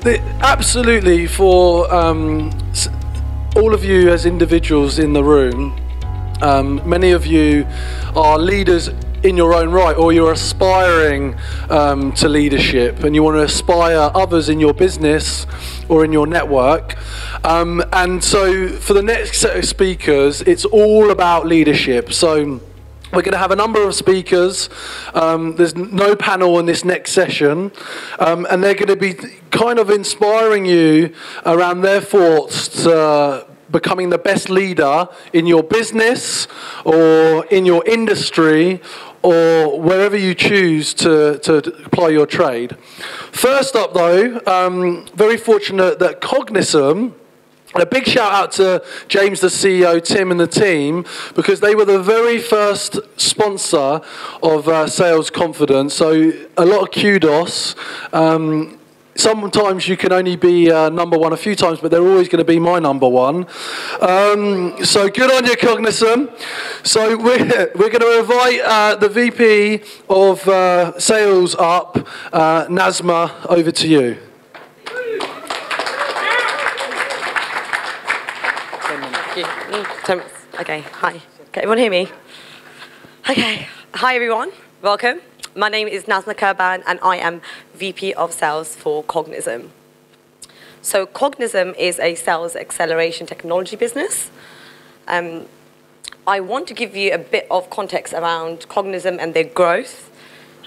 Absolutely, for all of you as individuals in the room, many of you are leaders in your own right, or you're aspiring to leadership, and you want to aspire others in your business or in your network. And so for the next set of speakers, it's all about leadership. So we're going to have a number of speakers. There's no panel in this next session, and they're going to be kind of inspiring you around their thoughts to becoming the best leader in your business or in your industry or wherever you choose to apply your trade. First up though, very fortunate that Cognizant, and a big shout out to James, the CEO, Tim and the team, because they were the very first sponsor of Sales Confidence, so a lot of kudos. Sometimes you can only be number one a few times, but they're always going to be my number one. So good on you, Cognizant. So we're going to invite the VP of Sales up, Nazma, over to you. Okay, hi. Can everyone hear me? Okay, hi everyone, welcome. My name is Nazma Kurban and I am VP of Sales for Cognizant. So Cognizant is a sales acceleration technology business. I want to give you a bit of context around Cognizant and their growth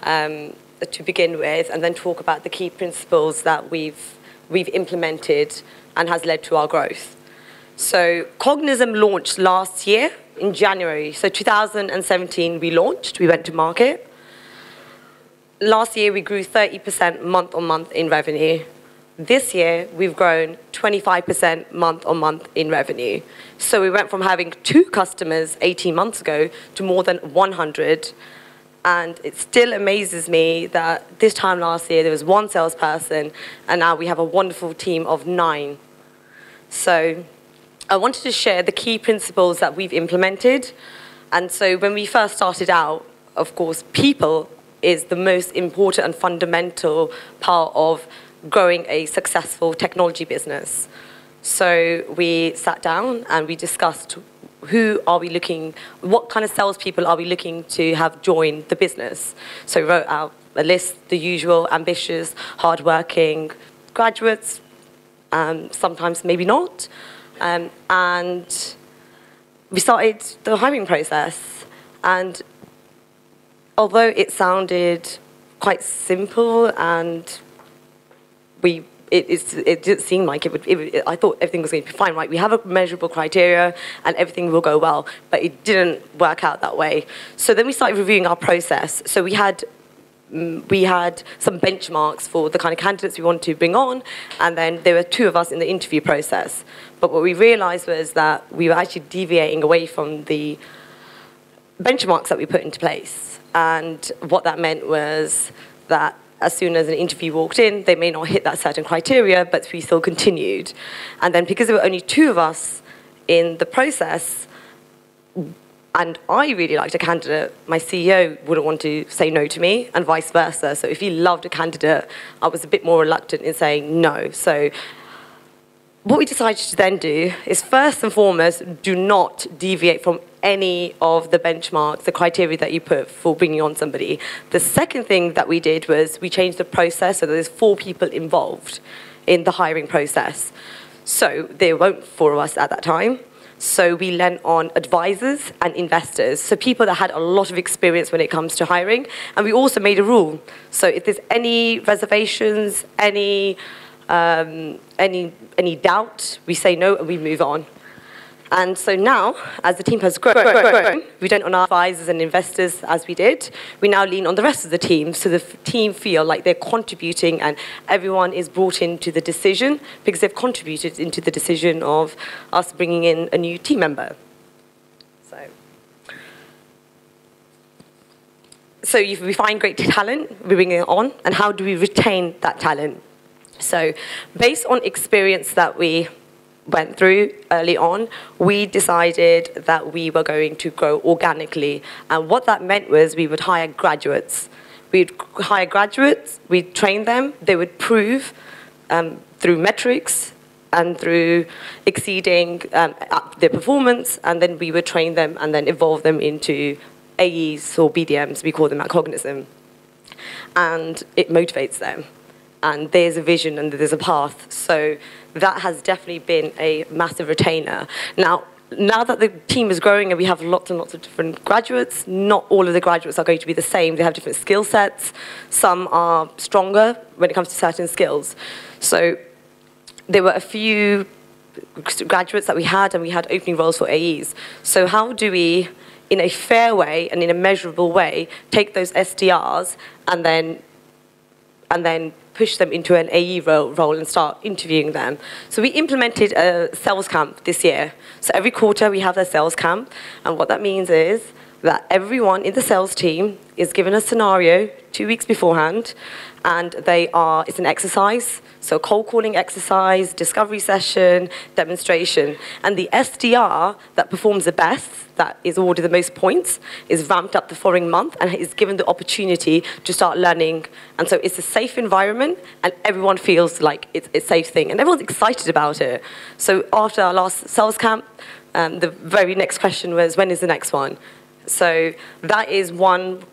to begin with, and then talk about the key principles that we've implemented and has led to our growth. So Cognizant launched last year in January. So 2017 we launched, we went to market. Last year we grew 30% month on month in revenue. This year we've grown 25% month on month in revenue. So we went from having 2 customers 18 months ago to more than 100. And it still amazes me that this time last year there was 1 salesperson and now we have a wonderful team of 9. So I wanted to share the key principles that we've implemented. And so when we first started out, of course, people is the most important and fundamental part of growing a successful technology business. So we sat down and we discussed what kind of salespeople are we looking to have join the business. So we wrote out a list, the usual ambitious, hardworking graduates, sometimes maybe not. And we started the hiring process. And although it sounded quite simple and it didn't seem like I thought everything was going to be fine, right? We have a measurable criteria and everything will go well, but it didn't work out that way. So then we started reviewing our process. So we had some benchmarks for the kind of candidates we wanted to bring on, and then there were 2 of us in the interview process. But what we realized was that we were actually deviating away from the benchmarks that we put into place. And what that meant was that as soon as an interview walked in, they may not hit that certain criteria, but we still continued. And then because there were only 2 of us in the process, and I really liked a candidate, my CEO wouldn't want to say no to me, and vice versa. So if he loved a candidate, I was a bit more reluctant in saying no. So what we decided to then do is, first and foremost, do not deviate from any of the benchmarks, the criteria that you put for bringing on somebody. The second thing that we did was we changed the process so that there's 4 people involved in the hiring process. So there weren't 4 of us at that time. So we lent on advisors and investors, so people that had a lot of experience when it comes to hiring. And we also made a rule. So if there's any reservations, any doubt, we say no and we move on. And so now, as the team has grown, we don't on our advisors and investors as we did. We now lean on the rest of the team, so the team feel like they're contributing and everyone is brought into the decision because they've contributed into the decision of us bringing in a new team member. So if we find great talent, we bring it on, and how do we retain that talent? So based on experience that we went through early on, we decided that we were going to grow organically. And what that meant was we would hire graduates. We'd hire graduates, we'd train them, they would prove through metrics and through exceeding their performance, and then we would train them and then evolve them into AEs or BDMs, we call them at Cognizant. And it motivates them. And there's a vision and there's a path. So that has definitely been a massive retainer. Now that the team is growing and we have lots and lots of different graduates, not all of the graduates are going to be the same. They have different skill sets. Some are stronger when it comes to certain skills. So there were a few graduates that we had, and we had opening roles for AEs. So how do we, in a fair way and in a measurable way, take those SDRs and then push them into an AE role and start interviewing them? So we implemented a sales camp this year. So every quarter we have a sales camp, and what that means is that everyone in the sales team is given a scenario 2 weeks beforehand, and it's an exercise, so cold calling exercise, discovery session, demonstration, and the SDR that performs the best, that is awarded the most points, is ramped up the following month and is given the opportunity to start learning. And so it's a safe environment, and everyone feels like it's a safe thing, and everyone's excited about it. So after our last sales camp, the very next question was, when is the next one? So that is one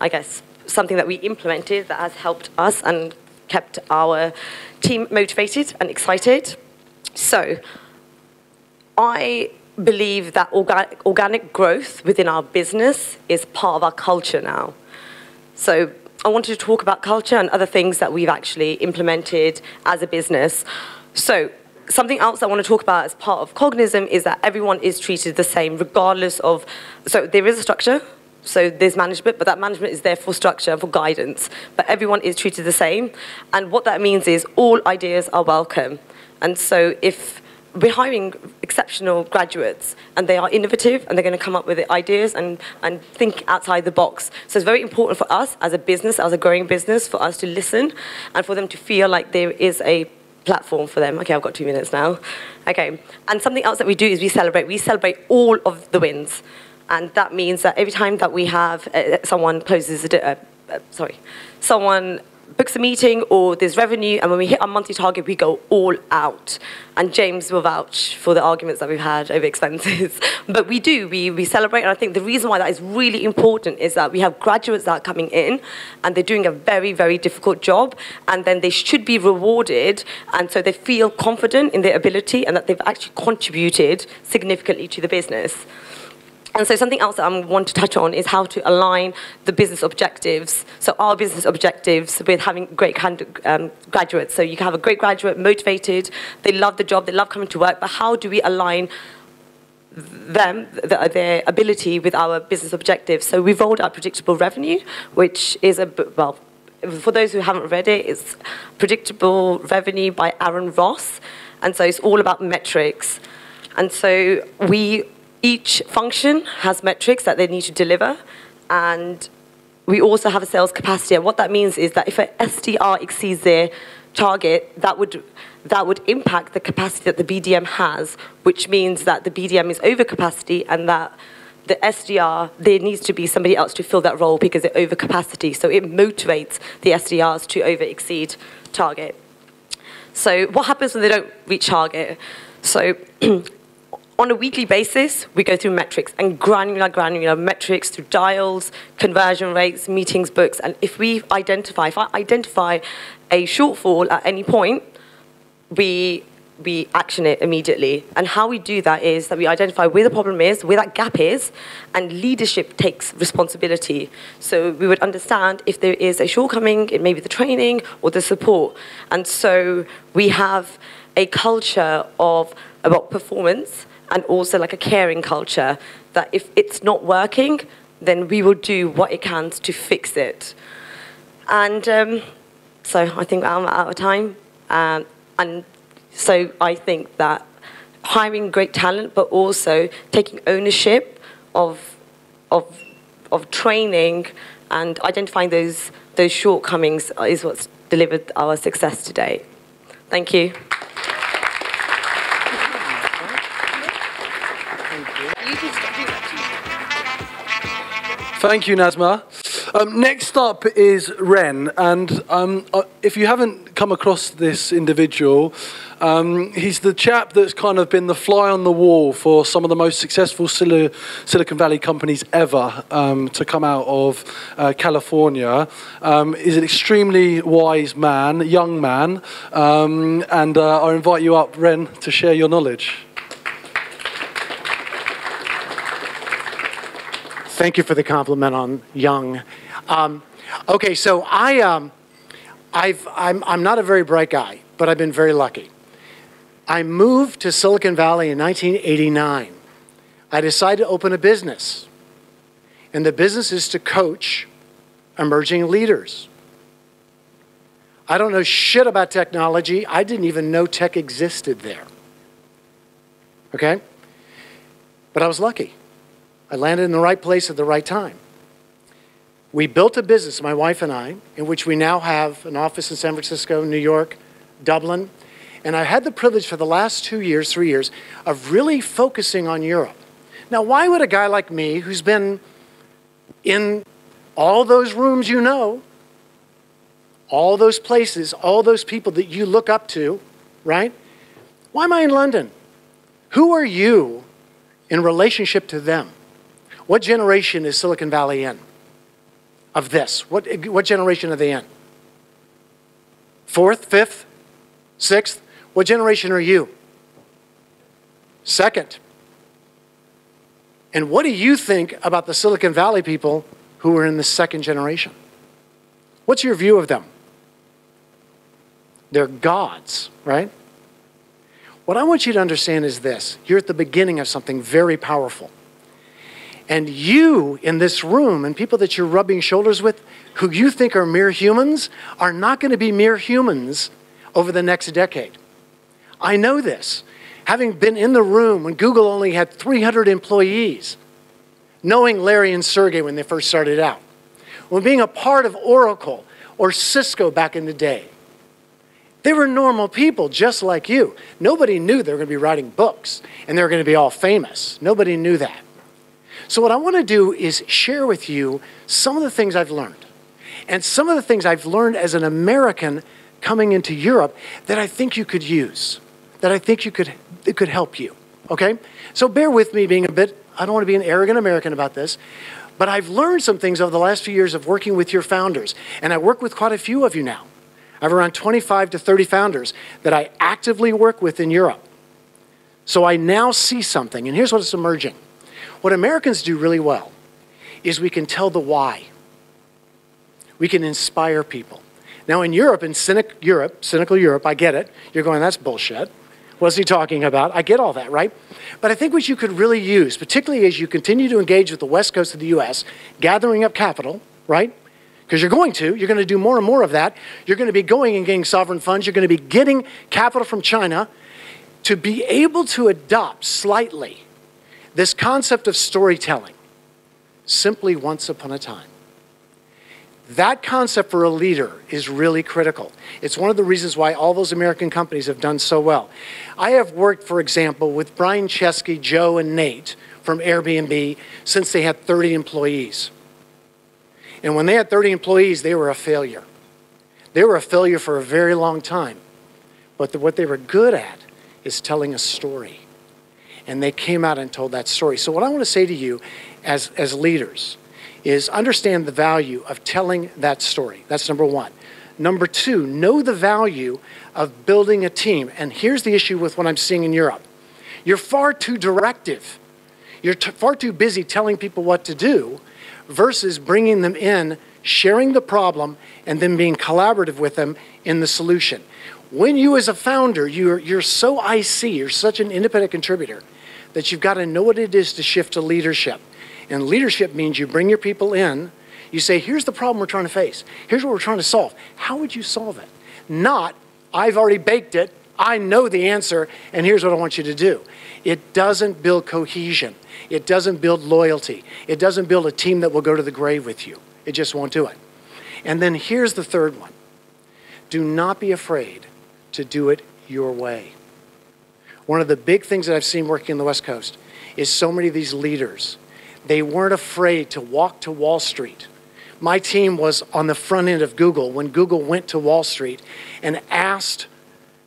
I guess, something that we implemented that has helped us and kept our team motivated and excited. So I believe that organic growth within our business is part of our culture now. So I wanted to talk about culture and other things that we've actually implemented as a business. So something else I want to talk about as part of Cognizant is that everyone is treated the same regardless of, so there is a structure, so there's management, but that management is there for structure and for guidance, but everyone is treated the same. And what that means is all ideas are welcome. And so if we're hiring exceptional graduates and they are innovative and they're going to come up with ideas and think outside the box. So it's very important for us as a business, as a growing business, for us to listen and for them to feel like there is a platform for them. Okay, I've got 2 minutes now. Okay, and something else that we do is we celebrate all of the wins. And that means that every time that we have someone books a meeting or there's revenue, and when we hit our monthly target, we go all out. And James will vouch for the arguments that we've had over expenses. But we do, we celebrate, and I think the reason why that is really important is that we have graduates that are coming in, and they're doing a very, very difficult job, and then they should be rewarded, and so they feel confident in their ability and that they've actually contributed significantly to the business. And so something else that I want to touch on is how to align the business objectives. So our business objectives with having great graduates. So you can have a great graduate, motivated, they love the job, they love coming to work, but how do we align their ability with our business objectives? So we've rolled out predictable revenue, which is for those who haven't read it, it's Predictable Revenue by Aaron Ross. And so it's all about metrics. And so each function has metrics that they need to deliver, and we also have a sales capacity. And what that means is that if an SDR exceeds their target, that would impact the capacity that the BDM has, which means that the BDM is over capacity, and that the SDR, there needs to be somebody else to fill that role because they're over capacity. So it motivates the SDRs to over exceed target. So what happens when they don't reach target? So on a weekly basis, we go through metrics and granular metrics through dials, conversion rates, meetings, books. And if I identify a shortfall at any point, we action it immediately. And how we do that is that we identify where the problem is, where that gap is, and leadership takes responsibility. So we would understand if there is a shortcoming, it may be the training or the support. And so we have a culture about performance, and also like a caring culture, that if it's not working, then we will do what it can to fix it. And so I think I'm out of time. And so I think that hiring great talent, but also taking ownership of training and identifying those shortcomings is what's delivered our success today. Thank you. Thank you, Nazma. Next up is Ren, and if you haven't come across this individual, he's the chap that's kind of been the fly on the wall for some of the most successful Silicon Valley companies ever to come out of California. He's an extremely wise man, young man, and I invite you up, Ren, to share your knowledge. Thank you for the compliment on young. Okay, so I'm not a very bright guy, but I've been very lucky. I moved to Silicon Valley in 1989. I decided to open a business, and the business is to coach emerging leaders. I don't know shit about technology. I didn't even know tech existed there. Okay? But I was lucky. I landed in the right place at the right time. We built a business, my wife and I, in which we now have an office in San Francisco, New York, Dublin. And I had the privilege for the last 2 years, 3 years, of really focusing on Europe. Now, why would a guy like me, who's been in all those rooms you know, all those places, all those people that you look up to, right? Why am I in London? Who are you in relationship to them? What generation is Silicon Valley in of this? What generation are they in? Fourth, fifth, sixth? What generation are you? Second. And what do you think about the Silicon Valley people who are in the second generation? What's your view of them? They're gods, right? What I want you to understand is this. You're at the beginning of something very powerful. And you in this room and people that you're rubbing shoulders with who you think are mere humans are not going to be mere humans over the next decade. I know this. Having been in the room when Google only had 300 employees, knowing Larry and Sergey when they first started out, when being a part of Oracle or Cisco back in the day, they were normal people just like you. Nobody knew they were going to be writing books and they were going to be all famous. Nobody knew that. So what I want to do is share with you some of the things I've learned. And some of the things I've learned as an American coming into Europe that I think you could use, that I think it could help you, okay? So bear with me being a bit, I don't want to be an arrogant American about this, but I've learned some things over the last few years of working with your founders. And I work with quite a few of you now. I have around 25 to 30 founders that I actively work with in Europe. So I now see something, and here's what's emerging. What Americans do really well is we can tell the why. We can inspire people. Now in Europe, in cynical Europe, I get it. You're going, that's bullshit. What's he talking about? I get all that, right? But I think what you could really use, particularly as you continue to engage with the West Coast of the US, gathering up capital, right? Because you're going to do more and more of that. You're going to be going and getting sovereign funds. You're going to be getting capital from China to be able to adopt slightly this concept of storytelling, simply once upon a time. That concept for a leader is really critical. It's one of the reasons why all those American companies have done so well. I have worked, for example, with Brian Chesky, Joe, and Nate from Airbnb since they had 30 employees. And when they had 30 employees, they were a failure. They were a failure for a very long time. But what they were good at is telling a story. And they came out and told that story. So what I want to say to you as leaders is understand the value of telling that story. That's number one. Number two, know the value of building a team. And here's the issue with what I'm seeing in Europe. You're far too directive. You're far too busy telling people what to do versus bringing them in, sharing the problem, and then being collaborative with them in the solution. When you as a founder, you're so IC, you're such an independent contributor, that you've got to know what it is to shift to leadership. And leadership means you bring your people in, you say, here's the problem we're trying to face. Here's what we're trying to solve. How would you solve it? Not, I've already baked it, I know the answer, and here's what I want you to do. It doesn't build cohesion. It doesn't build loyalty. It doesn't build a team that will go to the grave with you. It just won't do it. And then here's the third one. Do not be afraid to do it your way. One of the big things that I've seen working in the West Coast is so many of these leaders, they weren't afraid to walk to Wall Street, My team was on the front end of Google when Google went to Wall Street and asked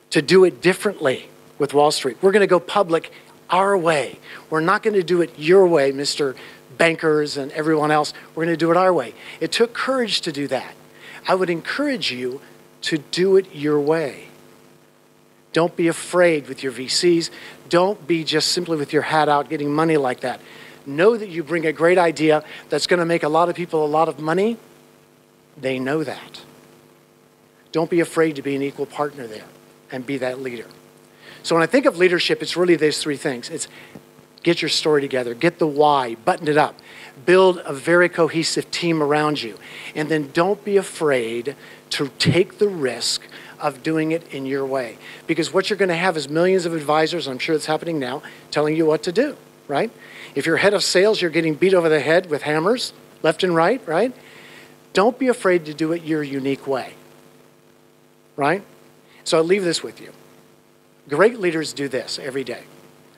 to do it differently with Wall Street. We're going to go public our way. We're not going to do it your way, Mr. Bankers and everyone else. We're going to do it our way. It took courage to do that. I would encourage you to do it your way. Don't be afraid with your VCs. Don't be just simply with your hat out getting money like that. Know that you bring a great idea that's going to make a lot of people a lot of money. They know that. Don't be afraid to be an equal partner there and be that leader. So when I think of leadership, it's really these three things. It's get your story together, get the why, button it up, build a very cohesive team around you, and then don't be afraid to take the risk of doing it in your way. Because what you're going to have is millions of advisors, I'm sure it's happening now, telling you what to do, right? If you're head of sales, you're getting beat over the head with hammers, left and right? Don't be afraid to do it your unique way, right? So I'll leave this with you. Great leaders do this every day.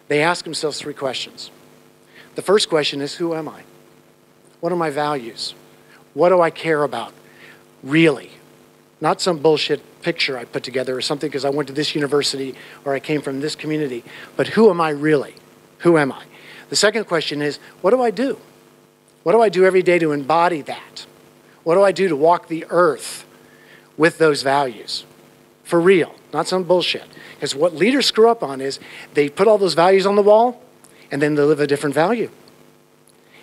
They ask themselves three questions. The first question is, who am I? What are my values? What do I care about? Really. Not some bullshit picture I put together or something because I went to this university or I came from this community, but who am I really? Who am I? The second question is, what do I do? What do I do every day to embody that? What do I do to walk the earth with those values? For real, not some bullshit. Because what leaders screw up on is they put all those values on the wall and then they live a different value.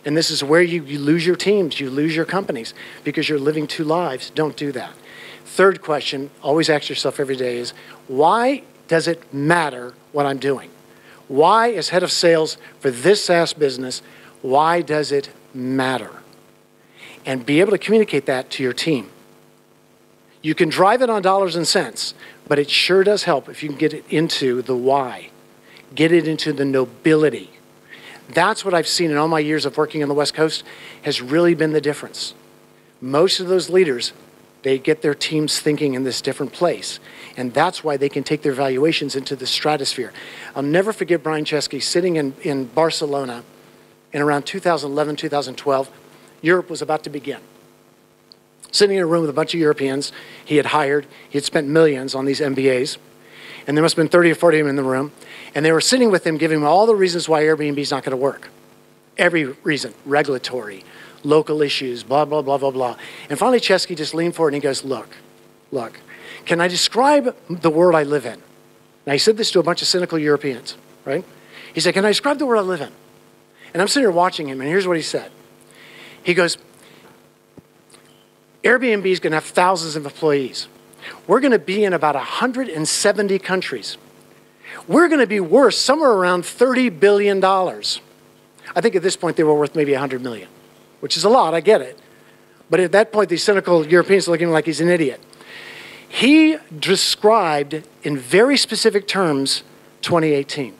And this is where you lose your teams, you lose your companies because you're living two lives. Don't do that. Third question, always ask yourself every day is, why does it matter what I'm doing? Why, as head of sales for this SaaS business, why does it matter? And be able to communicate that to your team. You can drive it on dollars and cents, but it sure does help if you can get it into the why. Get it into the nobility. That's what I've seen in all my years of working on the West Coast has really been the difference. Most of those leaders, they get their teams thinking in this different place. And that's why they can take their valuations into the stratosphere. I'll never forget Brian Chesky sitting in Barcelona in around 2011, 2012. Europe was about to begin. Sitting in a room with a bunch of Europeans he had hired. He had spent millions on these MBAs. And there must have been 30 or 40 of them in the room. And they were sitting with him, giving him all the reasons why Airbnb is not going to work. Every reason. Regulatory, local issues, blah, blah, blah, blah, blah. And finally, Chesky just leaned forward and he goes, look, can I describe the world I live in? Now, he said this to a bunch of cynical Europeans, right? He said, can I describe the world I live in? And I'm sitting here watching him, and here's what he said. He goes, Airbnb is going to have thousands of employees. We're going to be in about 170 countries. We're going to be worth somewhere around $30 billion. I think at this point they were worth maybe 100 million, which is a lot, I get it. But at that point, these cynical Europeans are looking like he's an idiot. He described in very specific terms 2018.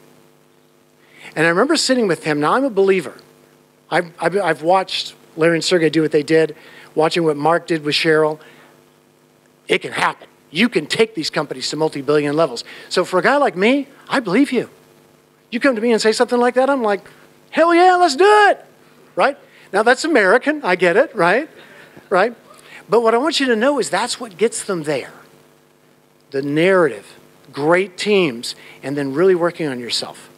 And I remember sitting with him. Now, I'm a believer. I've watched Larry and Sergey do what they did, watching what Mark did with Cheryl. It can happen. You can take these companies to multi-billion levels. So for a guy like me, I believe you. You come to me and say something like that, I'm like, hell yeah, let's do it, right? Now, that's American. I get it, right? Right? But what I want you to know is that's what gets them there. The narrative, great teams, and then really working on yourself.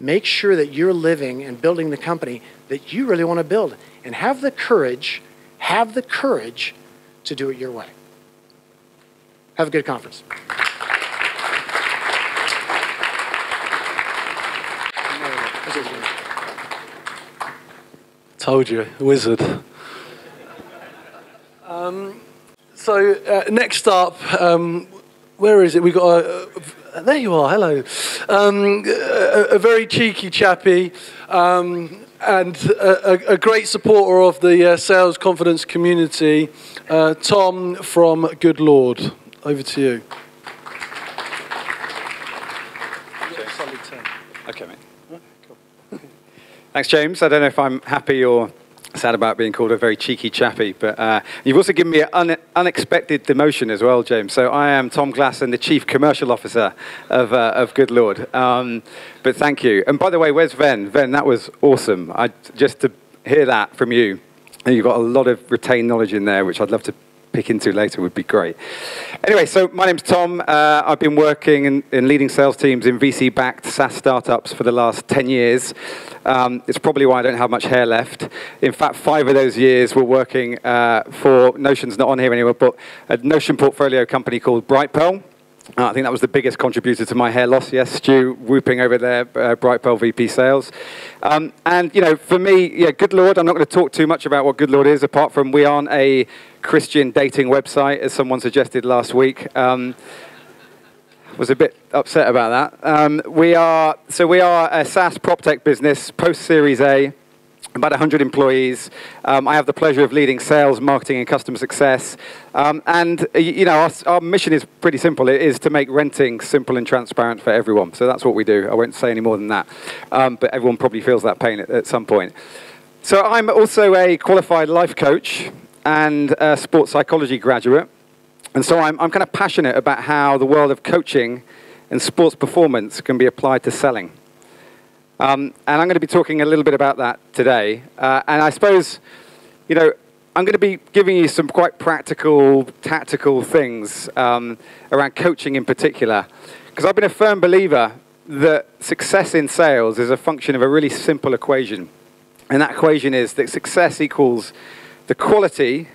Make sure that you're living and building the company that you really want to build. And have the courage to do it your way. Have a good conference. Told you, wizard. Next up, where is it? We got there you are. Hello, a very cheeky chappy, and a great supporter of the sales confidence community, Tom from Good Lord. Over to you. Okay, mate. Cool. Thanks, James. I don't know if I'm happy or sad about being called a very cheeky chappy, but you've also given me an unexpected demotion as well, James. So I am Tom Glasson, the Chief Commercial Officer of Good Lord. But thank you. And by the way, where's Ven? Ven, that was awesome. Just to hear that from you And you've got a lot of retained knowledge in there, which I'd love to pick into later, would be great. Anyway, so my name's Tom. I've been working in leading sales teams in VC-backed SaaS startups for the last 10 years. It's probably why I don't have much hair left. In fact, 5 of those years were working for Notion's not on here anymore, but a Notion portfolio company called Brightpearl. I think that was the biggest contributor to my hair loss. Yes, Stu whooping over there, Brightpearl VP Sales. And, you know, for me, yeah, Good Lord, I'm not going to talk too much about what Good Lord is, apart from we aren't a Christian dating website, as someone suggested last week. Was a bit upset about that. We are a SaaS prop tech business, post-Series A, about 100 employees. I have the pleasure of leading sales, marketing, and customer success. And you know, our mission is pretty simple. It is to make renting simple and transparent for everyone. So that's what we do. I won't say any more than that. But everyone probably feels that pain at some point. So I'm also a qualified life coach and a sports psychology graduate. And so I'm kind of passionate about how the world of coaching and sports performance can be applied to selling. And I'm going to be talking a little bit about that today. And I suppose, you know, I'm going to be giving you some quite practical, tactical things around coaching in particular. Because I've been a firm believer that success in sales is a function of a really simple equation. And that equation is that success equals the quality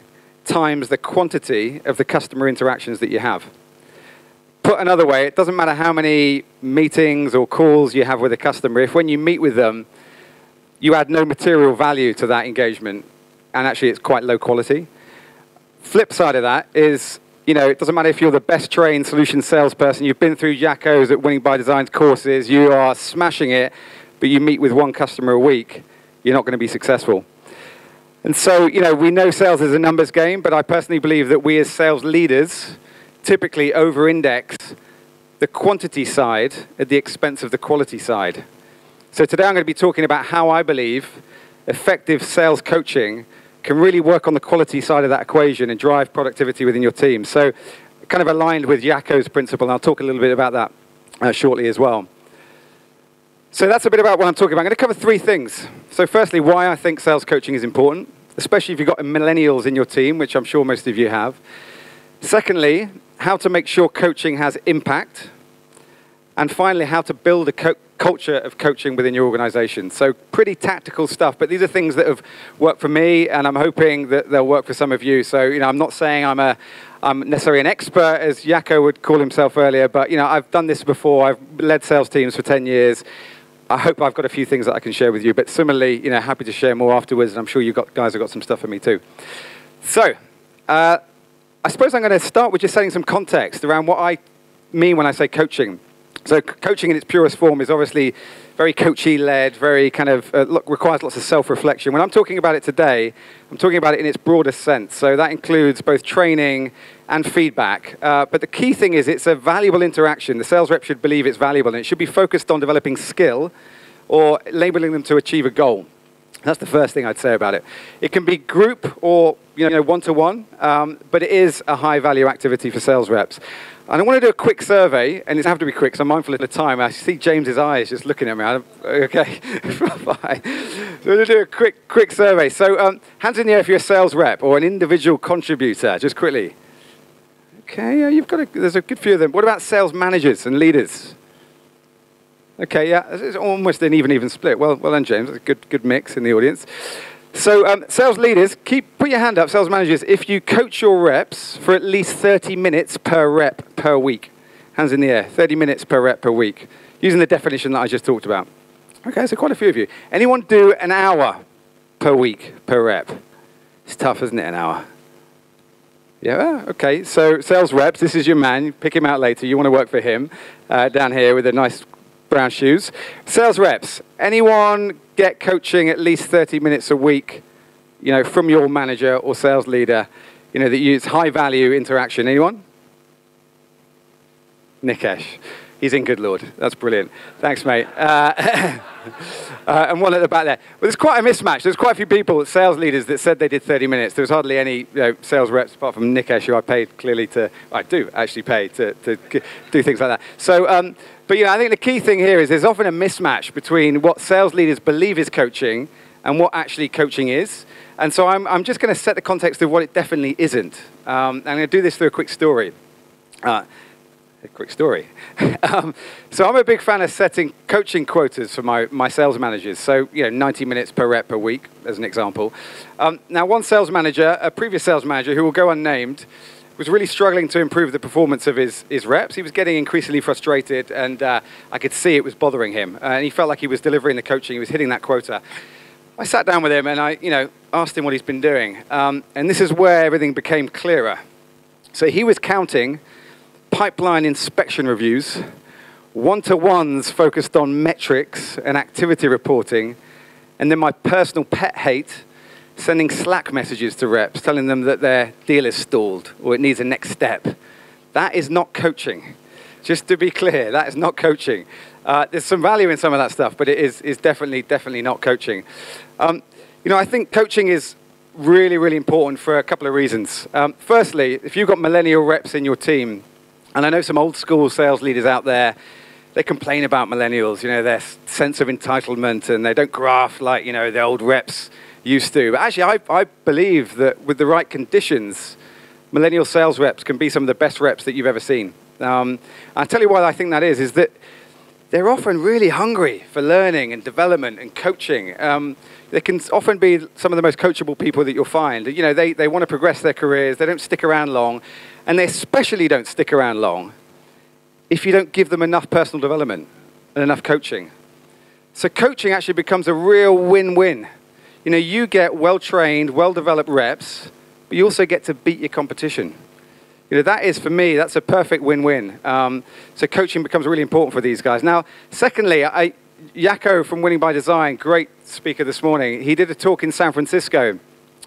times the quantity of the customer interactions that you have. Put another way, it doesn't matter how many meetings or calls you have with a customer, if when you meet with them, you add no material value to that engagement, and actually it's quite low quality. Flip side of that is, you know, it doesn't matter if you're the best trained solution salesperson, you've been through Jacko's at Winning by Design's courses, you are smashing it, but you meet with one customer a week, you're not going to be successful. And so, you know, we know sales is a numbers game, but I personally believe that we as sales leaders typically over-index the quantity side at the expense of the quality side. So today I'm going to be talking about how I believe effective sales coaching can really work on the quality side of that equation and drive productivity within your team. So kind of aligned with Jacko's principle, and I'll talk a little bit about that shortly as well. So that's a bit about what I'm talking about. I'm going to cover 3 things. So firstly, why I think sales coaching is important, especially if you've got millennials in your team, which I'm sure most of you have. Secondly, how to make sure coaching has impact. And finally, how to build a culture of coaching within your organization. So pretty tactical stuff, but these are things that have worked for me, and I'm hoping that they'll work for some of you. So, you know, I'm not saying I'm necessarily an expert, as Jacko would call himself earlier, but, you know, I've done this before. I've led sales teams for 10 years. I hope I've got a few things that I can share with you, but similarly, you know, happy to share more afterwards, and I'm sure you guys have got some stuff for me too. So, I suppose I'm going to start with just setting some context around what I mean when I say coaching. So coaching in its purest form is obviously very coachee-led, very kind of, requires lots of self-reflection. When I'm talking about it today, I'm talking about it in its broadest sense. So that includes both training and feedback. But the key thing is it's a valuable interaction. The sales rep should believe it's valuable, and it should be focused on developing skill or labeling them to achieve a goal. That's the first thing I'd say about it. It can be group or, you know, one-to-one, but it is a high-value activity for sales reps. And I want to do a quick survey, and it's have to be quick, so I'm mindful of the time. I see James's eyes just looking at me. Okay, fine. So we're going to do a quick survey. So hands in the air if you're a sales rep or an individual contributor, just quickly. Okay, you've got there's a good few of them. What about sales managers and leaders? Okay, yeah, it's almost an even split. Well done, James. That's a good mix in the audience. So sales leaders, put your hand up, sales managers, if you coach your reps for at least 30 minutes per rep per week. Hands in the air, 30 minutes per rep per week, using the definition that I just talked about. Okay, so quite a few of you. Anyone do an hour per week per rep? It's tough, isn't it, an hour? Yeah, okay, so sales reps, this is your man. Pick him out later. You want to work for him down here with the nice brown shoes. Sales reps, anyone get coaching at least 30 minutes a week, you know, from your manager or sales leader, you know, that use high value interaction? Anyone? Nikesh. He's in, good Lord. That's brilliant. Thanks, mate. And one at the back there. Well, there's quite a mismatch. There's quite a few people, sales leaders, that said they did 30 minutes. There was hardly any, you know, sales reps apart from Nikesh, who I paid clearly to, I do actually pay to do things like that. So, but, you know, I think the key thing here is there's often a mismatch between what sales leaders believe is coaching and what actually coaching is. And so I'm just going to set the context of what it definitely isn't. I'm going to do this through a quick story. So I'm a big fan of setting coaching quotas for my sales managers. So, 90 minutes per rep per week, as an example. Now, one sales manager, a previous sales manager who will go unnamed, was really struggling to improve the performance of his reps. He was getting increasingly frustrated, and I could see it was bothering him. And he felt like he was delivering the coaching, he was hitting that quota. I sat down with him and I, asked him what he's been doing. And this is where everything became clearer. So he was counting pipeline inspection reviews, one-to-ones focused on metrics and activity reporting, and then my personal pet hate, sending Slack messages to reps, telling them that their deal is stalled or it needs a next step. That is not coaching. Just to be clear, that is not coaching. There's some value in some of that stuff, but it is definitely not coaching. I think coaching is really, really important for a couple of reasons. Firstly, if you've got millennial reps in your team, and I know some old school sales leaders out there, they complain about millennials, their sense of entitlement, and they don't graft like, the old reps used to. But actually, I believe that with the right conditions, millennial sales reps can be some of the best reps that you've ever seen. I'll tell you why I think that is that they're often really hungry for learning and development and coaching. They can often be some of the most coachable people that you'll find. They want to progress their careers. They don't stick around long. And they especially don't stick around long if you don't give them enough personal development and enough coaching. So coaching actually becomes a real win-win. You get well-trained, well-developed reps, but you also get to beat your competition. That is, for me, that's a perfect win-win. So coaching becomes really important for these guys. Now, secondly, Jacco from Winning by Design, great speaker this morning, he did a talk in San Francisco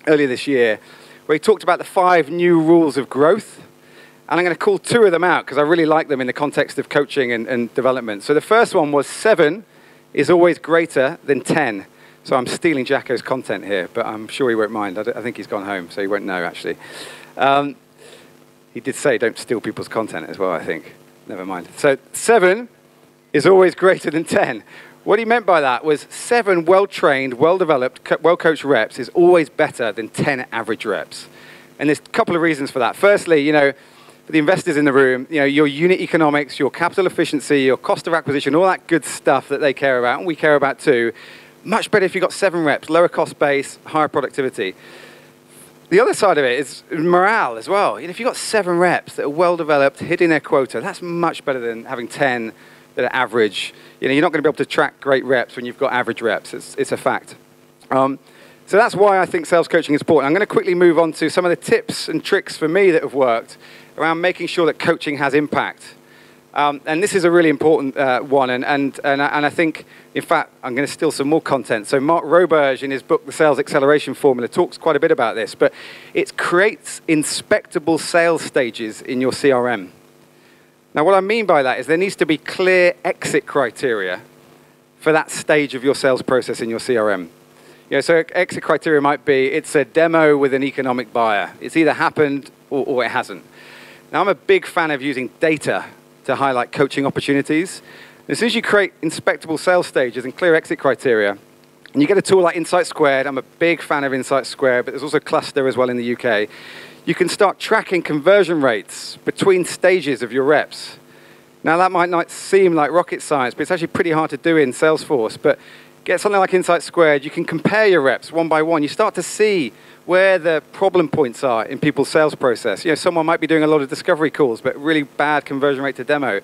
earlier this year where he talked about the 5 new rules of growth. And I'm going to call 2 of them out because I really like them in the context of coaching and development. So the first one was 7 is always greater than 10. So I'm stealing Jacco's content here, but I'm sure he won't mind. I think he's gone home, so he won't know, actually. He did say don't steal people's content as well, I think. Never mind. So 7 is always greater than 10. What he meant by that was 7 well-trained, well-developed, well-coached reps is always better than 10 average reps. And there's a couple of reasons for that. Firstly, for the investors in the room, your unit economics, your capital efficiency, your cost of acquisition, all that good stuff that they care about, and we care about too, much better if you've got 7 reps, lower cost base, higher productivity. The other side of it is morale as well. If you've got 7 reps that are well-developed, hitting their quota, that's much better than having 10 that are average. You're not going to be able to track great reps when you've got average reps. It's a fact. So that's why I think sales coaching is important. I'm going to quickly move on to some of the tips and tricks for me that have worked around making sure that coaching has impact. And this is a really important one. And I think, in fact, I'm going to steal some more content. So Mark Roberge, in his book, The Sales Acceleration Formula, talks quite a bit about this. But it creates inspectable sales stages in your CRM. Now, what I mean by that is there needs to be clear exit criteria for that stage of your sales process in your CRM. So exit criteria might be, it's a demo with an economic buyer. It's either happened or it hasn't. Now, I'm a big fan of using data to highlight coaching opportunities. As soon as you create inspectable sales stages and clear exit criteria, and you get a tool like Insight Squared, I'm a big fan of Insight Squared, but there's also Cluster as well in the UK, you can start tracking conversion rates between stages of your reps. Now, that might not seem like rocket science, but it's actually pretty hard to do in Salesforce. But get something like Insight Squared, you can compare your reps one by one. You start to see where the problem points are in people's sales process. Someone might be doing a lot of discovery calls, but really bad conversion rate to demo.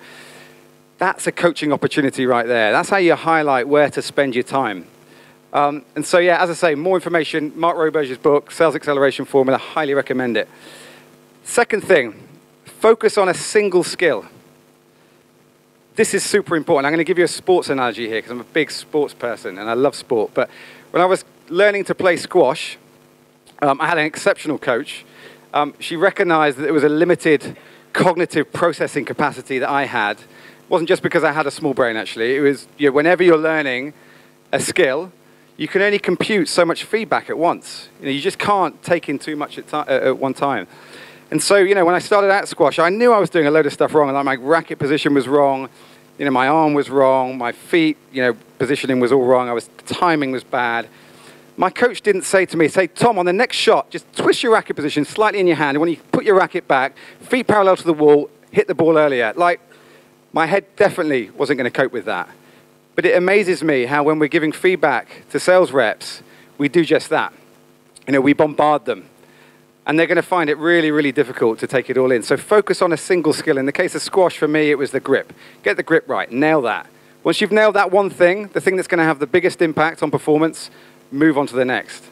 That's a coaching opportunity right there. That's how you highlight where to spend your time. And so, as I say, more information, Mark Roberge's book, Sales Acceleration Formula, highly recommend it. Second thing, focus on a single skill. This is super important. I'm going to give you a sports analogy here because I'm a big sports person and I love sport. But when I was learning to play squash, I had an exceptional coach. She recognized that there was a limited cognitive processing capacity that I had. It wasn't just because I had a small brain, actually. It was whenever you're learning a skill, you can only compute so much feedback at once. You just can't take in too much at one time. And so, when I started out squash, I knew I was doing a load of stuff wrong. Like my racket position was wrong. My arm was wrong. My feet, positioning was all wrong. Timing was bad. my coach didn't say to me, Tom, on the next shot, just twist your racket position slightly in your hand. And when you put your racket back, feet parallel to the wall, hit the ball earlier. Like, my head definitely wasn't going to cope with that. But it amazes me how when we're giving feedback to sales reps, we do just that. You know, we bombard them. And they're going to find it really, really difficult to take it all in. So focus on a single skill. In the case of squash, for me, it was the grip. Get the grip right. Nail that. Once you've nailed that one thing, the thing that's going to have the biggest impact on performance, move on to the next.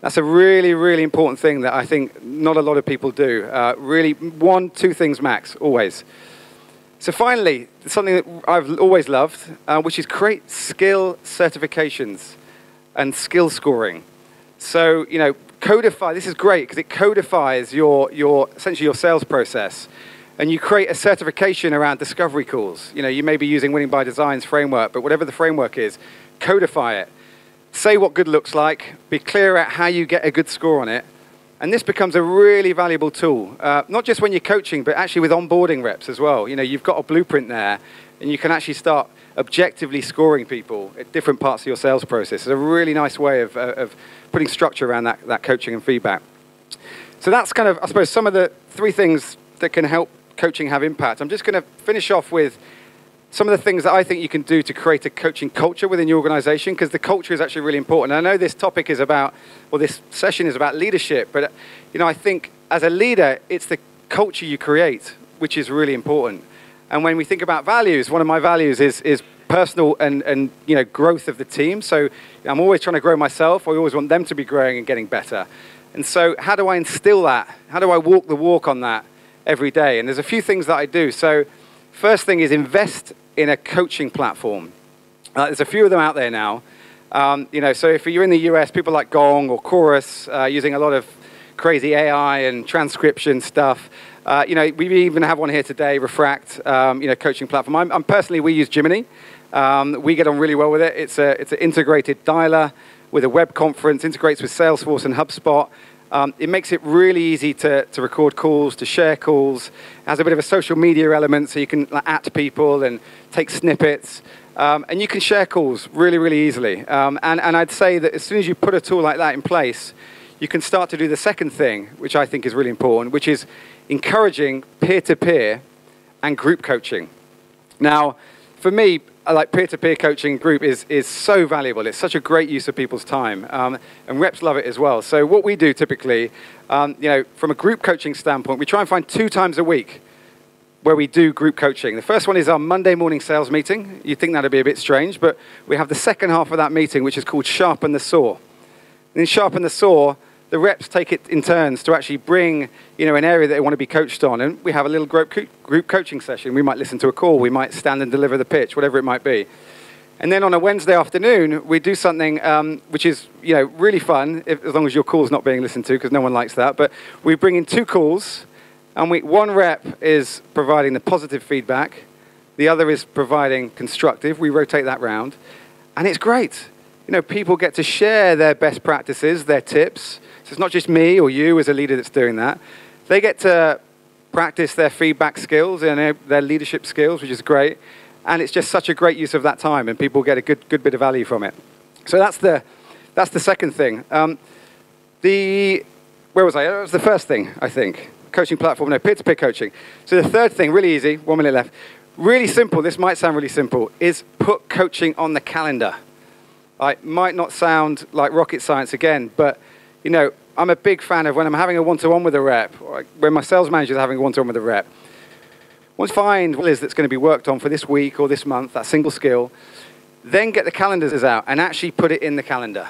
That's a really, really important thing that I think not a lot of people do. Really, 1, 2 things max, always. So finally, something that I've always loved, which is create skill certifications and skill scoring. So, you know, codify, this is great because it codifies essentially your sales process. And you create a certification around discovery calls. You know, you may be using Winning by Design's framework, but whatever the framework is, codify it. Say what good looks like, be clear at how you get a good score on it, and this becomes a really valuable tool, not just when you're coaching, but actually with onboarding reps as well. You know, you've got a blueprint there, and you can actually start objectively scoring people at different parts of your sales process. It's a really nice way of putting structure around that coaching and feedback. So that's kind of, I suppose, some of the 3 things that can help coaching have impact. I'm just going to finish off with some of the things that I think you can do to create a coaching culture within your organization, because the culture is actually really important. And I know this topic is about, or this session is about leadership, but you know, I think as a leader, it's the culture you create, which is really important. And when we think about values, one of my values is personal and you know, growth of the team. So I'm always trying to grow myself. I always want them to be growing and getting better. And so how do I instill that? How do I walk the walk on that every day? And there's a few things that I do. So first thing is invest in a coaching platform. There's a few of them out there now. You know, so if you're in the US, people like Gong or Chorus using a lot of crazy AI and transcription stuff. You know, we even have one here today, Refract, you know, coaching platform. I'm personally, we use Jiminy. We get on really well with it. It's an integrated dialer with a web conference, integrates with Salesforce and HubSpot. It makes it really easy to record calls, to share calls. It has a bit of a social media element, so you can at people and take snippets. And you can share calls really, really easily. And I'd say that as soon as you put a tool like that in place, you can start to do the second thing, which I think is really important, which is encouraging peer-to-peer and group coaching. Now, for me, like peer-to-peer coaching group is so valuable. It's such a great use of people's time, and reps love it as well. So what we do typically, you know, from a group coaching standpoint, we try and find 2 times a week where we do group coaching. The first one is our Monday morning sales meeting. You'd think that'd be a bit strange, but we have the second half of that meeting, which is called Sharpen the Saw. And in Sharpen the Saw, the reps take it in turns to actually bring, you know, an area that they want to be coached on. And we have a little group coaching session. We might listen to a call. We might stand and deliver the pitch, whatever it might be. And then on a Wednesday afternoon, we do something which is, you know, really fun, as long as your call's not being listened to, because no one likes that. But we bring in 2 calls, and one rep is providing the positive feedback. The other is providing constructive. We rotate that round. And it's great. You know, people get to share their best practices, their tips. So it's not just me or you as a leader that's doing that. They get to practice their feedback skills and their leadership skills, which is great. And it's just such a great use of that time, and people get a good bit of value from it. So that's the second thing. Where was I? That was the first thing, I think. Coaching platform, no, peer-to-peer coaching. So the third thing, really easy, 1 minute left. Really simple, this might sound really simple, is put coaching on the calendar. It might not sound like rocket science again, but you know, I'm a big fan of when I'm having a one-to-one with a rep, or when my sales manager is having a one-to-one with a rep. Once find what it is that's going to be worked on for this week or this month, that single skill, then get the calendars out and actually put it in the calendar.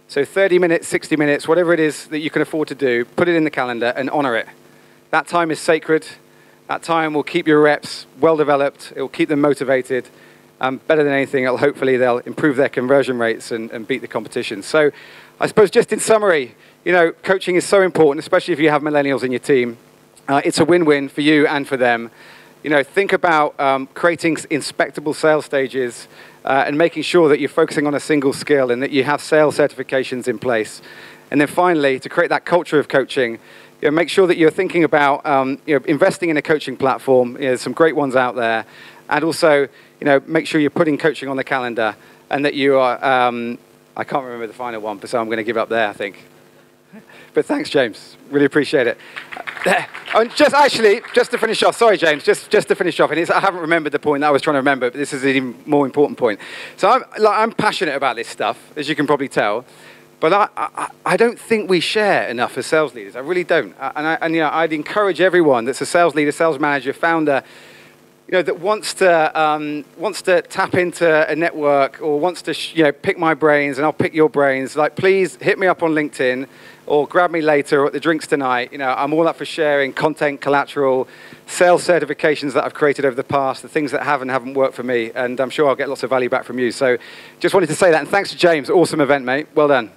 So 30 minutes, 60 minutes, whatever it is that you can afford to do, put it in the calendar and honor it. That time is sacred. That time will keep your reps well developed. It will keep them motivated. Better than anything, hopefully they'll improve their conversion rates and beat the competition. So I suppose just in summary, you know, coaching is so important, especially if you have millennials in your team. It's a win-win for you and for them. You know, think about creating inspectable sales stages and making sure that you're focusing on a single skill and that you have sales certifications in place. And then finally, to create that culture of coaching, you know, make sure that you're thinking about you know, investing in a coaching platform. You know, there's some great ones out there. And also, you know, make sure you're putting coaching on the calendar and that you are I can't remember the final one, so I'm going to give up there, I think. But thanks, James. Really appreciate it. And just to finish off, sorry, James, just to finish off, and I haven't remembered the point that I was trying to remember, but this is an even more important point. So I'm passionate about this stuff, as you can probably tell, but I don't think we share enough as sales leaders. I really don't. And I'd encourage everyone that's a sales leader, sales manager, founder, that wants to tap into a network or wants to pick my brains and I'll pick your brains. Like, please hit me up on LinkedIn or grab me later or at the drinks tonight. I'm all up for sharing content, collateral, sales certifications that I've created over the past, the things that have and haven't worked for me, and I'm sure I'll get lots of value back from you. So just wanted to say that, and thanks to James. Awesome event, mate. Well done.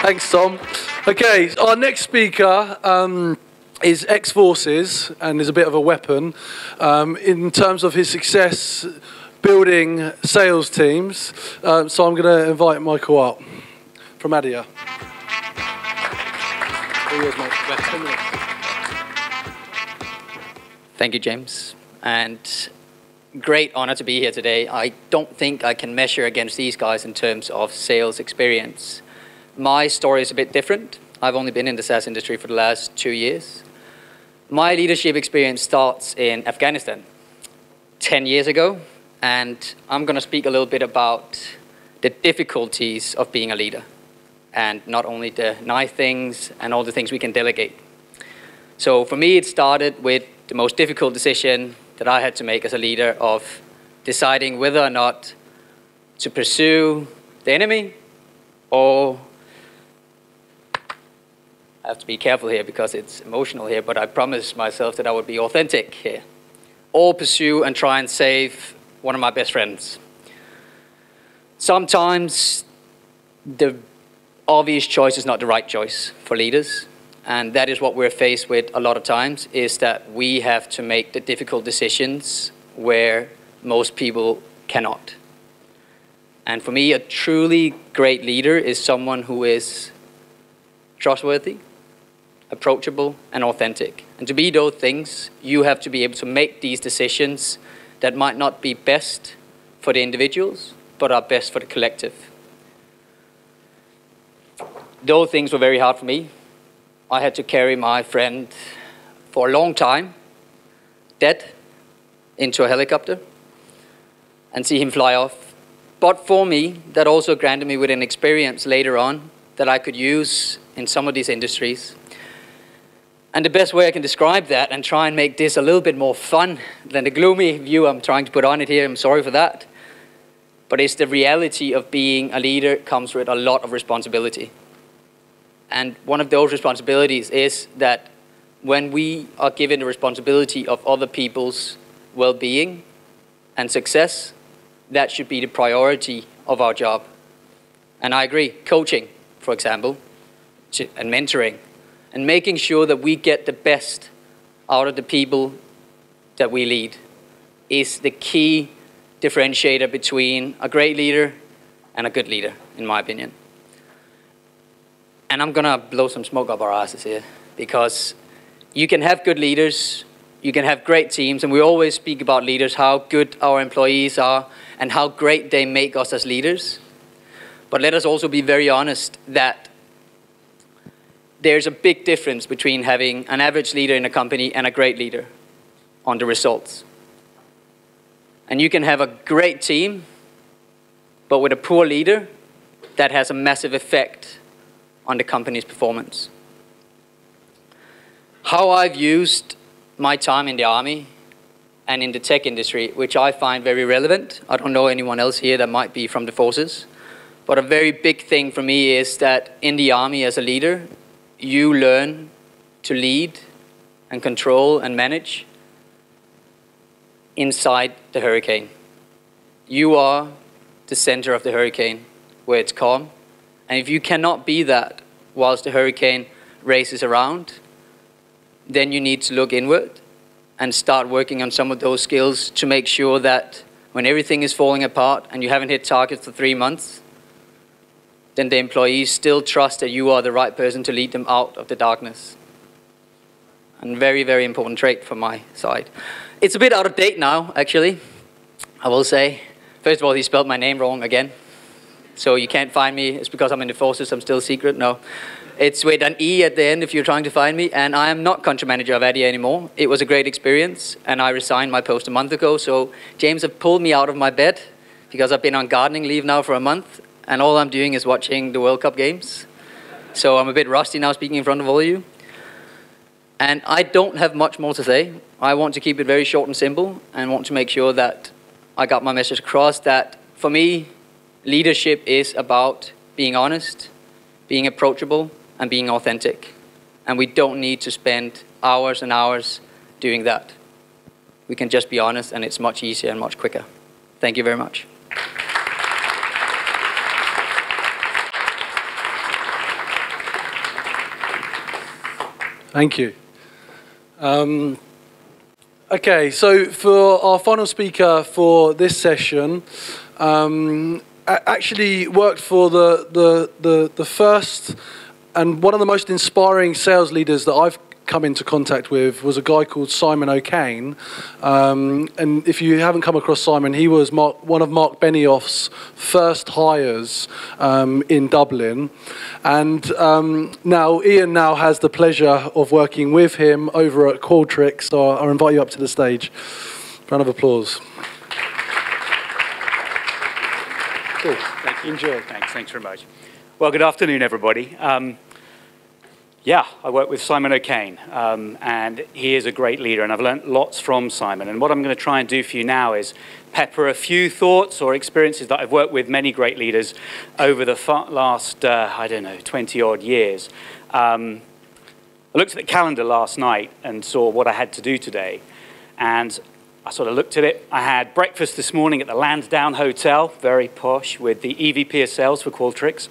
Thanks, Tom. Okay, our next speaker is ex-forces and is a bit of a weapon in terms of his success building sales teams. So I'm going to invite Michael up from Adia. Thank you, James. And great honor to be here today. I don't think I can measure against these guys in terms of sales experience. My story is a bit different. I've only been in the SaaS industry for the last 2 years. My leadership experience starts in Afghanistan 10 years ago, and I'm going to speak a little bit about the difficulties of being a leader, and not only the nice things and all the things we can delegate. So for me, it started with the most difficult decision that I had to make as a leader of deciding whether or not to pursue the enemy or I have to be careful here because it's emotional here, but I promised myself that I would be authentic here. Or pursue and try and save one of my best friends. Sometimes the obvious choice is not the right choice for leaders, and that is what we're faced with a lot of times, is that we have to make the difficult decisions where most people cannot. And for me, a truly great leader is someone who is trustworthy, approachable, and authentic. And to be those things, you have to be able to make these decisions that might not be best for the individuals, but are best for the collective. Those things were very hard for me. I had to carry my friend for a long time, dead, into a helicopter, and see him fly off. But for me, that also granted me with an experience later on that I could use in some of these industries. And the best way I can describe that and try and make this a little bit more fun than the gloomy view I'm trying to put on it here, I'm sorry for that, but it's the reality of being a leader comes with a lot of responsibility. And one of those responsibilities is that when we are given the responsibility of other people's well-being and success, that should be the priority of our job. And I agree, coaching, for example, and mentoring, and making sure that we get the best out of the people that we lead is the key differentiator between a great leader and a good leader, in my opinion. And I'm going to blow some smoke up our asses here, because you can have good leaders, you can have great teams, and we always speak about leaders, how good our employees are, and how great they make us as leaders. But let us also be very honest that there's a big difference between having an average leader in a company and a great leader on the results. And you can have a great team, but with a poor leader, that has a massive effect on the company's performance. How I've used my time in the Army and in the tech industry, which I find very relevant. I don't know anyone else here that might be from the forces, but a very big thing for me is that in the Army as a leader, you learn to lead and control and manage inside the hurricane. You are the center of the hurricane where it's calm. And if you cannot be that whilst the hurricane races around, then you need to look inward and start working on some of those skills to make sure that when everything is falling apart and you haven't hit targets for 3 months, then the employees still trust that you are the right person to lead them out of the darkness. And very, very important trait from my side. It's a bit out of date now, actually, I will say, first of all, he spelled my name wrong again. So you can't find me. It's because I'm in the forces, I'm still secret. No. It's with an E at the end if you're trying to find me. And I am not country manager of Addy anymore. It was a great experience. And I resigned my post a month ago. So James have pulled me out of my bed because I've been on gardening leave now for a month. And all I'm doing is watching the World Cup games. So I'm a bit rusty now speaking in front of all of you. And I don't have much more to say. I want to keep it very short and simple and want to make sure that I got my message across that for me, leadership is about being honest, being approachable, and being authentic. And we don't need to spend hours and hours doing that. We can just be honest, and it's much easier and much quicker. Thank you very much. Thank you. Okay, so for our final speaker for this session, actually worked for the first and one of the most inspiring sales leaders that I've come into contact with was a guy called Simon O'Kane. And if you haven't come across Simon, he was one of Mark Benioff's first hires in Dublin. And now Ian now has the pleasure of working with him over at Qualtrics. So I'll invite you up to the stage. Round of applause. Cool. Thank you. Enjoy. Thanks very much. Well, good afternoon, everybody. Yeah, I work with Simon O'Kane, and he is a great leader, and I've learned lots from Simon. And what I'm going to try and do for you now is pepper a few thoughts or experiences that I've worked with many great leaders over the last, 20-odd years. I looked at the calendar last night and saw what I had to do today, and I sort of looked at it. I had breakfast this morning at the Lansdowne Hotel, very posh, with the EVP of sales for Qualtrics.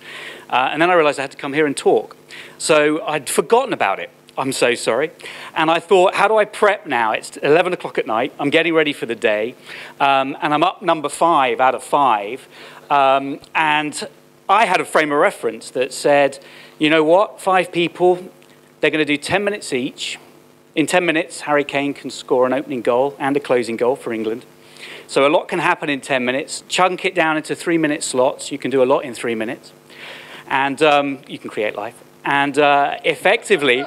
And then I realized I had to come here and talk. So I'd forgotten about it. I'm so sorry. And I thought, how do I prep now? It's 11 o'clock at night. I'm getting ready for the day. And I'm up number 5 out of 5. And I had a frame of reference that said, you know what? 5 people, they're going to do 10 minutes each. In 10 minutes, Harry Kane can score an opening goal and a closing goal for England. So a lot can happen in 10 minutes. Chunk it down into 3-minute slots. You can do a lot in 3 minutes. And you can create life. And effectively,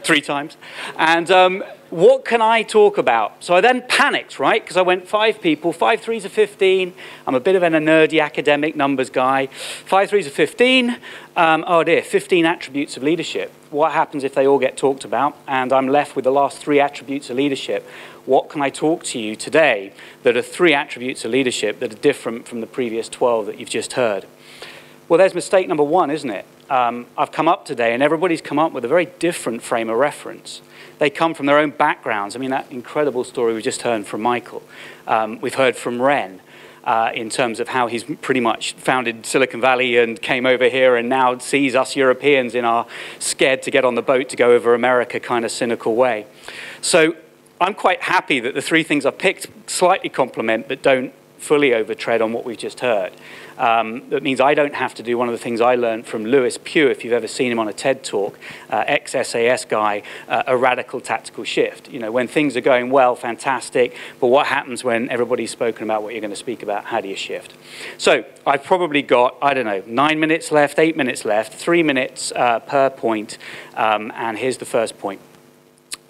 3 times. And what can I talk about? So I then panicked, right? Because I went 5 people, 5 threes are 15. I'm a bit of a nerdy academic numbers guy. 5 threes are 15. Oh dear, 15 attributes of leadership. What happens if they all get talked about? And I'm left with the last 3 attributes of leadership. What can I talk to you today that are 3 attributes of leadership that are different from the previous 12 that you've just heard? Well, there's mistake number 1, isn't it? I've come up today, and everybody's come up with a very different frame of reference. They come from their own backgrounds. I mean, that incredible story we just heard from Michael. We've heard from Ren in terms of how he's pretty much founded Silicon Valley and came over here and now sees us Europeans in our scared to get on the boat to go over America kind of cynical way. So I'm quite happy that the 3 things I've picked slightly complement but don't fully overtread on what we've just heard. That means I don't have to do one of the things I learned from Lewis Pugh, if you've ever seen him on a TED Talk, ex-SAS guy, a radical tactical shift. You know, when things are going well, fantastic, but what happens when everybody's spoken about what you're going to speak about? How do you shift? So I've probably got, I don't know, 9 minutes left, 8 minutes left, 3 minutes per point, and here's the first point.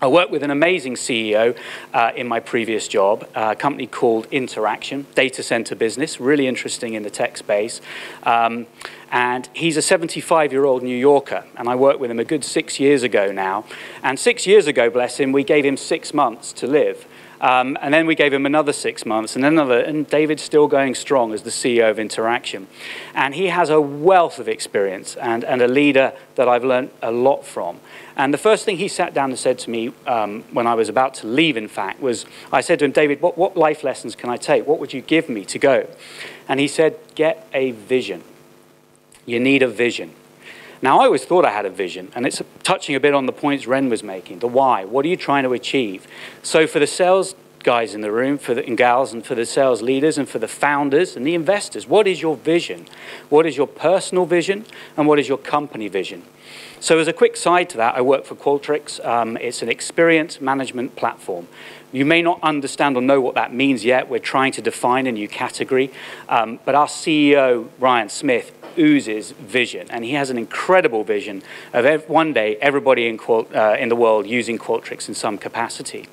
I worked with an amazing CEO in my previous job, a company called Interaction, data center business, really interesting in the tech space. And he's a 75-year-old New Yorker, and I worked with him a good 6 years ago now. And 6 years ago, bless him, we gave him 6 months to live. And then we gave him another 6 months, and then another, and David's still going strong as the CEO of Interaction. And he has a wealth of experience and a leader that I've learned a lot from. And the first thing he sat down and said to me when I was about to leave, in fact, was, I said to him, David, what life lessons can I take? What would you give me to go? And he said, get a vision. You need a vision. Now, I always thought I had a vision, and it's touching a bit on the points Ren was making, the why. What are you trying to achieve? So for the sales guys in the room, and gals, and for the sales leaders, and for the founders and the investors. What is your vision? What is your personal vision? And what is your company vision? So as a quick side to that, I work for Qualtrics. It's an experience management platform. You may not understand or know what that means yet. We're trying to define a new category. But our CEO, Ryan Smith, oozes vision. And he has an incredible vision of one day everybody in the world using Qualtrics in some capacity.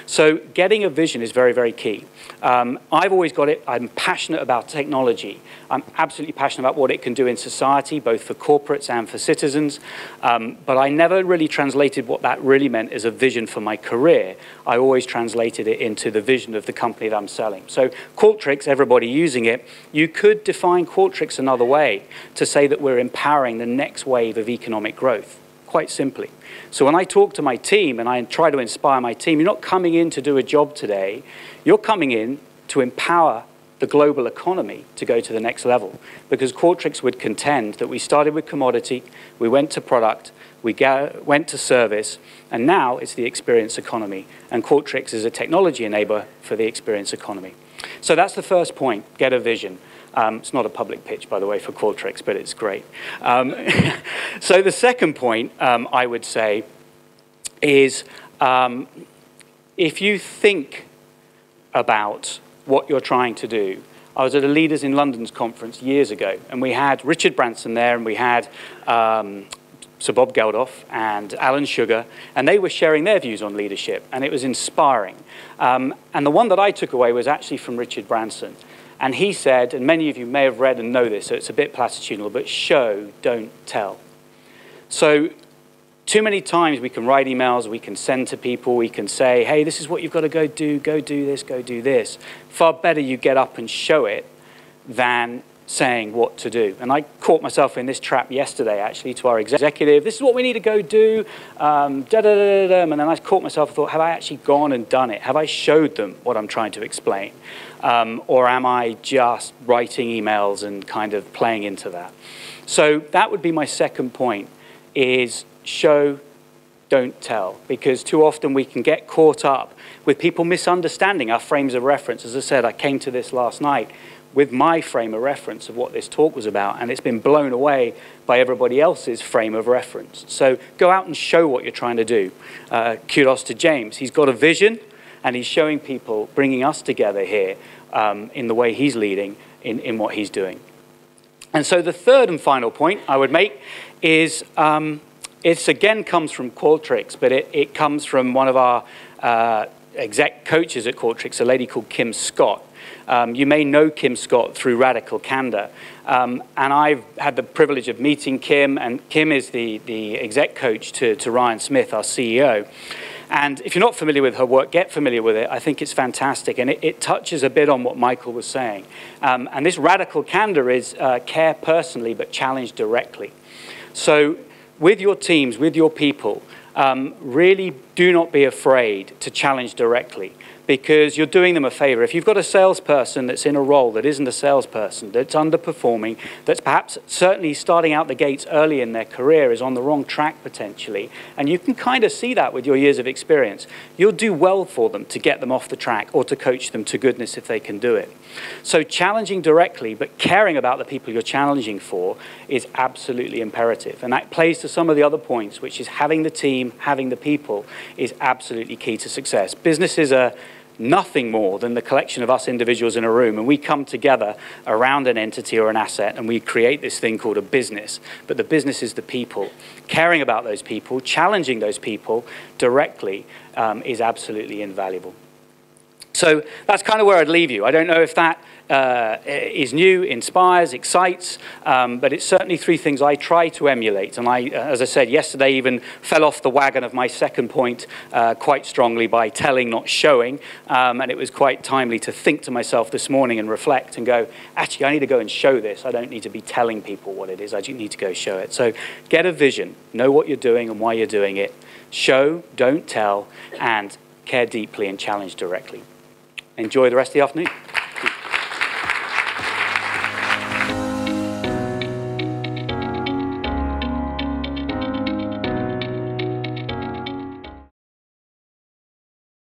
So getting a vision is very, very key. I've always got it. I'm passionate about technology. I'm absolutely passionate about what it can do in society, both for corporates and for citizens. But I never really translated what that really meant as a vision for my career. I always translated it into the vision of the company that I'm selling. So Qualtrics, everybody using it, you could define Qualtrics another way to say that we're empowering the next wave of economic growth, quite simply. So when I talk to my team and I try to inspire my team, you're not coming in to do a job today. You're coming in to empower the global economy to go to the next level. Because Qualtrics would contend that we started with commodity, we went to product, we went to service, and now it's the experience economy. And Qualtrics is a technology enabler for the experience economy. So that's the first point, get a vision. It's not a public pitch, by the way, for Qualtrics, but it's great. So the second point, I would say, is if you think about what you're trying to do. I was at a Leaders in London's conference years ago, and we had Richard Branson there, and we had Sir Bob Geldof and Alan Sugar, and they were sharing their views on leadership, and it was inspiring. And the one that I took away was actually from Richard Branson. And he said, and many of you may have read and know this, so it's a bit platitudinal, but show, don't tell. So too many times we can write emails, we can send to people, we can say, hey, this is what you've got to go do this, go do this. Far better you get up and show it than saying what to do. And I caught myself in this trap yesterday, actually, to our executive. This is what we need to go do, and then I caught myself and thought, have I actually gone and done it? Have I showed them what I'm trying to explain? Or am I just writing emails and kind of playing into that? So that would be my second point, is show, don't tell. Because too often we can get caught up with people misunderstanding our frames of reference. As I said, I came to this last night with my frame of reference of what this talk was about, and it's been blown away by everybody else's frame of reference. So go out and show what you're trying to do. Kudos to James. He's got a vision, and he's showing people, bringing us together here in the way he's leading in what he's doing. And so the third and final point I would make is, it again comes from Qualtrics, but it comes from one of our exec coaches at Qualtrics, a lady called Kim Scott. You may know Kim Scott through Radical Candor. And I've had the privilege of meeting Kim, and Kim is the exec coach to Ryan Smith, our CEO. And if you're not familiar with her work, get familiar with it. I think it's fantastic, and it touches a bit on what Michael was saying. And this Radical Candor is care personally, but challenge directly. So with your teams, with your people, really do not be afraid to challenge directly, because you're doing them a favor. If you've got a salesperson that's in a role that isn't a salesperson, that's underperforming, that's perhaps certainly starting out the gates early in their career, is on the wrong track potentially, and you can kind of see that with your years of experience, you'll do well for them to get them off the track or to coach them to goodness if they can do it. So challenging directly, but caring about the people you're challenging for, is absolutely imperative. And that plays to some of the other points, which is having the team, having the people, is absolutely key to success. Businesses are nothing more than the collection of us individuals in a room, and we come together around an entity or an asset, and we create this thing called a business. But the business is the people. Caring about those people, challenging those people directly is absolutely invaluable. So that's kind of where I'd leave you. I don't know if that is new, inspires, excites, but it's certainly three things I try to emulate. And I, as I said yesterday, even fell off the wagon of my second point quite strongly by telling, not showing. And it was quite timely to think to myself this morning and reflect and go, actually, I need to go and show this. I don't need to be telling people what it is. I do need to go show it. So get a vision, know what you're doing and why you're doing it. Show, don't tell, and care deeply and challenge directly. Enjoy the rest of the afternoon.